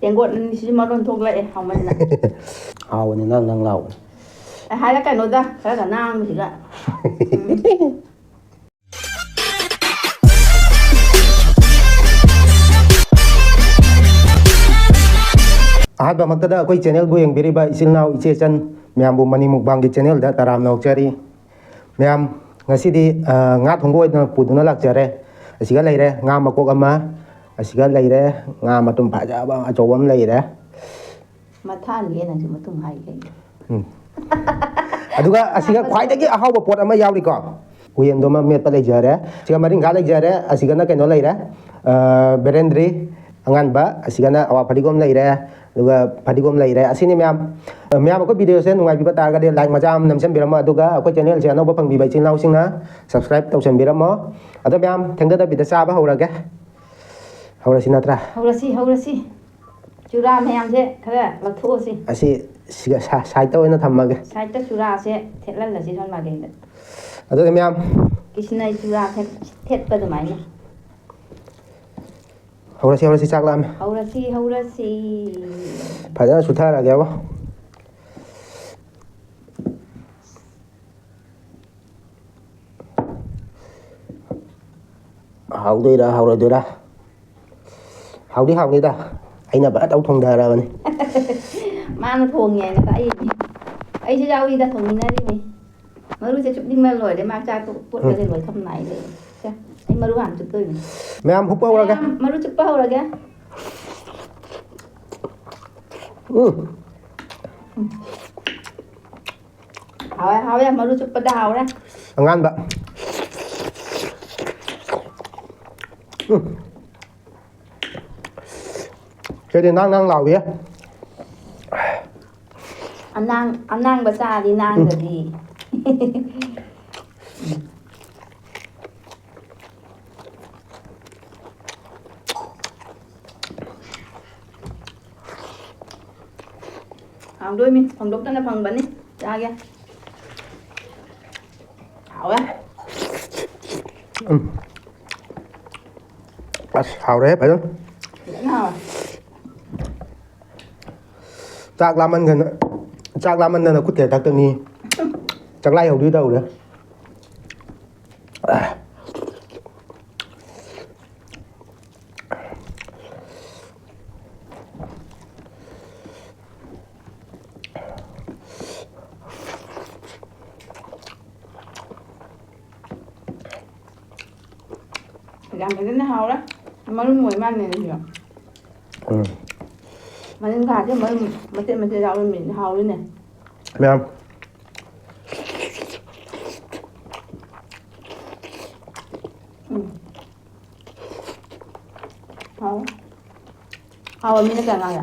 tiền gột xí mà đồn thuộc lại hỏng mình này. Hào thì năng lẩu. Hai lá cải nốt ra, hai lá cả nang thì lại. ꯑꯍꯥꯟꯕꯃꯛꯇꯗ ꯑꯩꯈꯣꯏ ꯆꯦꯅꯦꯜꯕꯨ ꯌꯦꯡꯕꯤꯔꯤꯕ ꯏꯆꯤꯜ ꯏꯅꯥꯎ ꯏꯆꯦꯆꯟ ꯃꯌꯥꯝꯕꯨ money ꯃꯨꯛꯕꯥꯡꯒꯤ ꯆꯦꯅꯦꯜꯗ ꯇꯔꯥꯝꯅ ꯑꯣꯛꯆꯔꯤ ꯃꯌꯥꯝ ꯉꯁꯤꯗꯤ ꯉꯥ ꯊꯣꯡꯕ ꯑꯣꯏꯅ ꯄꯨꯗꯨꯅ ꯂꯥꯛꯆꯔꯦ ꯑꯁꯤꯒ ꯂꯩꯔꯦ ꯉꯥ ꯃꯀꯣꯛ ꯑꯃ ꯑꯁꯤꯒ ꯂꯩꯔꯦ ꯉꯥ ꯃꯇꯨꯝ ꯐꯖꯕ ꯑꯆꯧꯕ ꯑꯃ ꯂꯩꯔꯦ ꯃꯊꯥꯟꯒꯤ ꯅꯪꯁꯨ ꯃꯇꯨꯡ ꯍꯥꯏ ꯀꯩ ꯑꯗꯨꯒ ꯑꯁꯤꯒ ꯈ꯭ꯋꯥꯏꯗꯒꯤ ꯑꯍꯥꯎꯕ ꯄꯣꯠ ꯑꯃ ꯌꯥꯎꯔꯤꯀꯣ ꯎꯌꯦꯟꯗꯨꯃ ꯃꯦꯠꯄ ꯂꯩꯖꯔꯦ ꯑꯁꯤꯒ ꯃꯔꯤꯡꯈꯥ ꯂꯩꯖꯔꯦ ꯑꯁꯤꯒꯅ ꯀꯩꯅꯣ ꯂꯩꯔꯦ ꯕꯦꯔꯦꯟꯗ꯭ꯔꯤ ꯑꯉꯥꯟꯕ ꯑꯁꯤꯒꯅ ꯑꯋꯥ ꯐꯗꯤꯒꯣꯝ ꯂꯩꯔꯦ ꯑꯗꯨꯒ ꯐꯗꯤꯒꯣꯝ ꯂꯩꯔꯦ ꯑꯁꯤꯅꯤ ꯃꯌꯥꯝ ꯑꯩꯈꯣꯏ ꯚꯤꯗꯤꯑꯣꯁꯦ ꯅꯨꯡꯉꯥꯏꯕꯤꯕ ꯇꯥꯔꯒꯗꯤ ꯂꯥꯏꯛ ꯃꯆꯥ ꯑꯃ ꯅꯝꯁꯤꯟꯕꯤꯔꯝꯃꯣ ꯑꯗꯨꯒ ꯑꯩꯈꯣꯏ ꯆꯦꯅꯦꯜꯁꯦ ꯑꯅꯧꯕ ꯐꯪꯕꯤꯕ ꯏꯆꯤꯜ ꯏꯅꯥꯎꯁꯤꯡꯅ ꯁꯕꯁꯀ꯭ꯔꯥꯏꯕ ꯇꯧꯁꯟꯕꯤꯔꯝꯃꯣ ꯑꯗꯣ ꯃꯌꯥꯝ ꯊꯦꯡꯊꯗꯕꯤꯗ ꯆꯥꯕ ꯍꯧꯔꯒꯦ ꯍꯧꯔꯁꯤ ꯅꯠꯇ꯭ꯔꯥ ꯍꯧꯔꯁꯤ ꯆꯨꯔꯥ ꯃꯌꯥꯝꯁꯦ ꯈꯔ ꯂꯧꯊꯣꯛꯑꯁꯤ ꯑꯁꯤ ꯁꯥꯏꯠꯇ ꯑꯣꯏꯅ ꯊꯝꯃꯒꯦ ꯁꯥꯏꯠꯇ ꯆꯨꯔꯥꯁꯦ ꯊꯦꯠꯍꯜꯂꯁꯤ ꯁꯣꯝ ꯃꯥꯒꯩꯗ ꯑꯗꯨꯒ ꯃꯌꯥꯝ ꯀꯤꯁꯤꯅ ꯆꯨꯔꯥ ꯊꯦꯠꯄ ꯑꯗꯨꯃꯥꯏꯅ ꯍꯧꯔꯁꯤ ꯆꯥꯛ ꯂꯥꯝꯃꯦ ꯍꯧꯔꯁꯤ ꯐꯖꯅ ꯁꯨꯊꯔꯒꯦꯕ ꯍꯥꯎꯗꯣꯏꯔꯥ ꯍꯥꯎꯔꯣꯏꯗꯣꯏꯔꯥ ꯍꯥꯎꯅꯤꯗ ꯑꯩꯅ ꯐꯖꯅ ꯇꯧ ꯊꯣꯡꯊꯔꯕꯅꯤ ꯃꯥꯅ ꯊꯣꯡꯉꯦ ꯍꯥꯏꯅ ꯑꯩꯁꯨ ꯌꯥꯎꯏꯗ ꯊꯣꯡꯃꯤꯟꯅꯔꯤꯅꯤ ꯃꯔꯨꯁꯦ ꯆꯨꯞꯅꯤꯡꯕ ꯂꯣꯏꯔꯦ ꯃꯥ ꯆꯥꯛ ꯄꯣꯠꯀꯁꯦ ꯂꯣꯏ ꯊꯝ ꯅꯥꯏꯗꯦ ꯑꯩ ꯃꯔꯨ ꯍꯥꯟꯅ ꯆꯨꯞꯇꯣꯏꯅꯤ ꯃꯌꯥꯝ ꯍꯨꯞꯄ ꯍꯧꯔꯒꯦ ꯃꯔꯨ ꯆꯨꯞꯄ ꯍꯧꯔꯒꯦ ꯍꯥꯎꯋꯦ ꯃꯔꯨ ꯆꯨꯞꯄꯗ ꯍꯥꯎꯔꯦ ꯑꯉꯥꯟꯕ ꯀꯩꯗꯤ ꯅꯪ ꯂꯥꯎꯏ ꯑꯅꯥꯡꯕ ꯆꯥꯗꯤ ꯅꯥꯡꯗꯗꯤ ꯍꯥꯎꯗꯣꯏꯃꯤ ꯐꯣꯡꯗꯣꯛꯇꯅ ꯐꯪꯕꯅꯤ ꯆꯥꯒꯦ ꯍꯥꯎꯋꯦ ꯑꯁ ꯍꯥꯎꯔꯦ ꯐꯖꯅ ꯍꯥꯎꯋꯦ ꯆꯥꯛ ꯂꯥꯃꯟꯗꯅ ꯈꯨꯠ ꯇꯦꯛꯊꯛꯇꯅꯤ ꯆꯥꯛꯂꯥꯏ ꯍꯧꯗꯣꯏ ꯇꯧꯔꯦ ꯌꯥꯝ ꯐꯖꯅ ꯍꯥꯎꯔꯦ ꯃꯔꯨꯝ ꯑꯣꯏ ꯃꯥꯜꯂꯦ ꯁꯤꯔꯣ ꯃꯅꯤꯡ ꯈꯥꯁꯦ ꯃꯔꯨꯝ ꯃꯆꯦꯠ ꯌꯥꯎꯔꯝꯃꯤꯅꯦ ꯍꯥꯎꯔꯤꯅꯦ ꯃꯌꯥꯝ hào mình cả ngày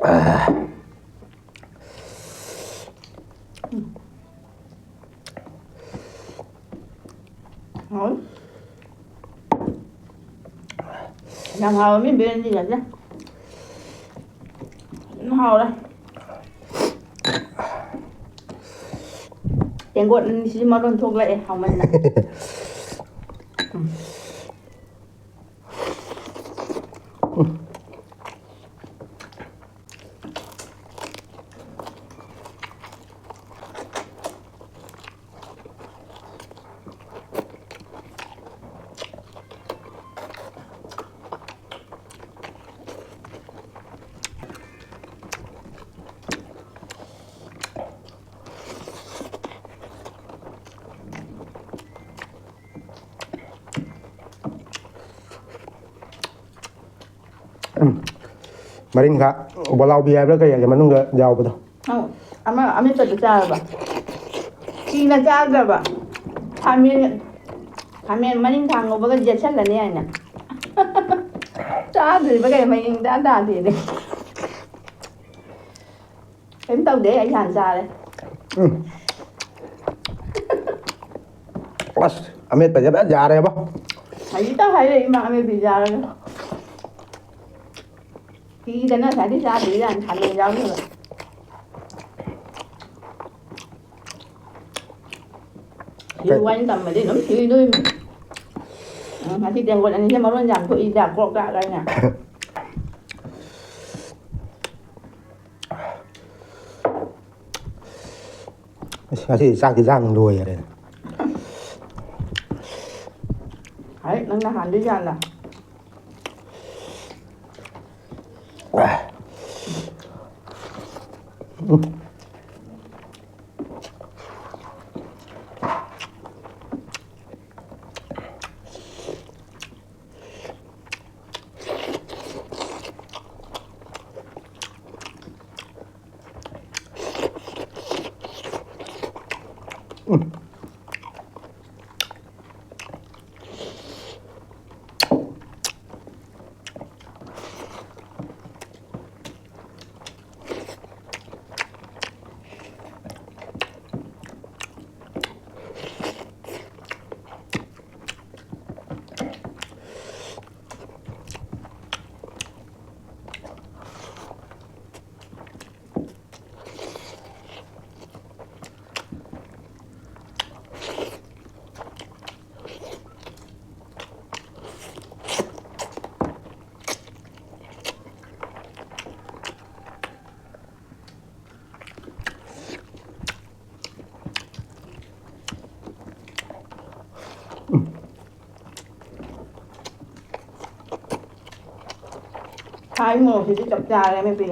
à ngon làm hào miếng bên đi rồi chứ nó hào đây tiền gột xí mà đồn thuộc lại hào mình này 마린가 뭐라고 비하면 그 얘기 맞는 거 야오보다. 아마 또 짜봐. 이나 짜봐. 가면 마린 당고 버가 이제 찰라네 아니야. 짜들 버가 마린 đã thì đi. Em tao để anh hàng ra đây. 아메 빠져 봐 잘해 봐. Thấy tao thấy đi mà em bị ra rồi. Khi cái nó sẽ đi ra thì anh thành mình giống như vậy. Thì quan tâm mà đi lắm thì nuôi. Mà thì tiền của anh sẽ máu nó giảm thôi giảm cọ cả đây nè. 사실 싹이 장 누워야 돼. Đấy, nó hẳn đi ra là. Hai mùa thì chọc trà này mấy vị.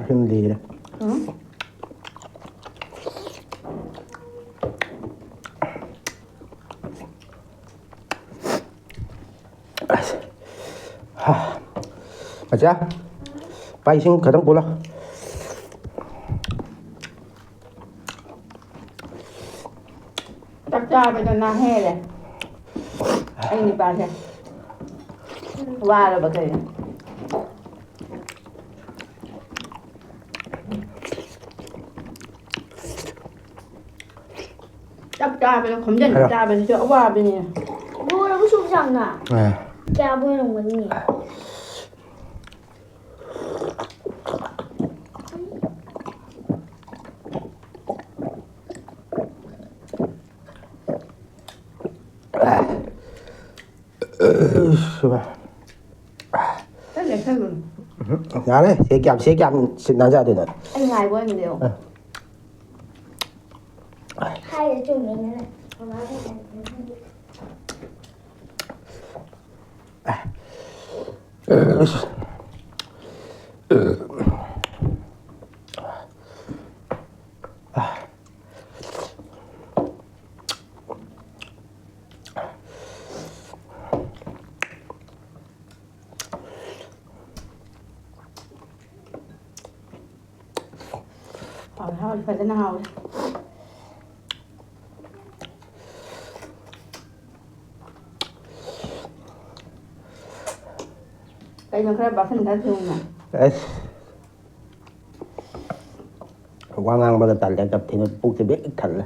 Hình gì đấy. 맞아? 빠이싱 가장 볼라. Chắc cha bây giờ na he này. Anh đi bà xem. Qua rồi bà thầy. Chắc cha bây giờ không nhận cha bây giờ chỗ qua bên này. Bố nó có sụp rằng à? 네. Cha bố nó muốn nhỉ? Chắc để sao rồi. 잘해. 세끼 남자야 되는. anh ngài của anh đều Hai đứa chúng mình này. Nó nói thế này. thôi phải thế nào đây nó khá bắp thành ra thường mà qua ngang bao giờ tạt lại tập thì nó bút sẽ biết ít thật là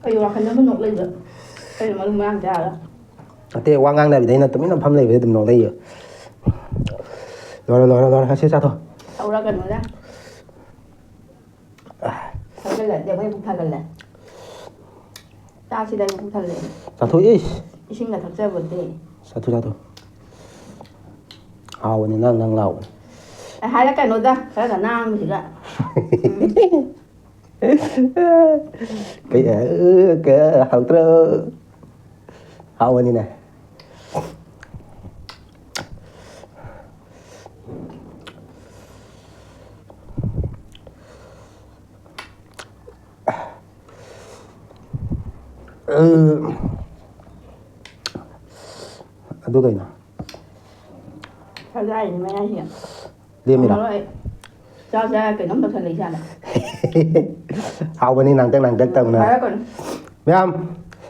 bây giờ khăn nó mới nộp lên được bây giờ mà đừng ăn chả đó thế qua ngang này vì thế là tụi mình làm phăm này với tụi nó đây rồi hãy sao thôi sau đó cần nó ra sau cái lệnh đều phải phục thần lệnh ta chỉ đây phục thần lệnh sao thôi ý ý sinh là thật ra vấn đề sao thôi hào này năng lẩu hai cái nó ra cái cả nam thì cả cái hậu trơ hậu này nè tôi cái nào thật ra thì mày ai hiểu liêm gì đó cho ra cái nấm thật thần lý ra này hậu bên này nàng tầng nè phải còn Ma'am,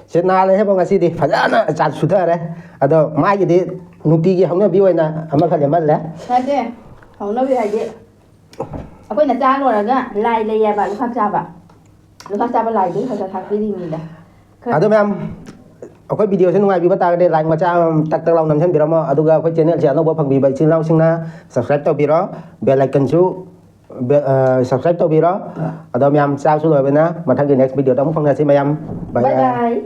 set na le hebong asi di fajana chat sudha re ado mai gi di nuti gi hongna bi waina ama khale mal le thế chứ không nó bị hay vậy à quên là cha luôn rồi đó lại lấy bà lúc khác cha bà lại đi phải thật cái gì mình đó ado ma'am akwai video sen ngai bi bata de like macha tak tak law nam chen bi ramo aduga akwai channel cha no bo phang bi bai chin law sing na subscribe to bi ro bell icon chu subscribe to bi ro ado ma'am sao su rồi bên na mà thằng cái next video đó không là xin ma'am bye bye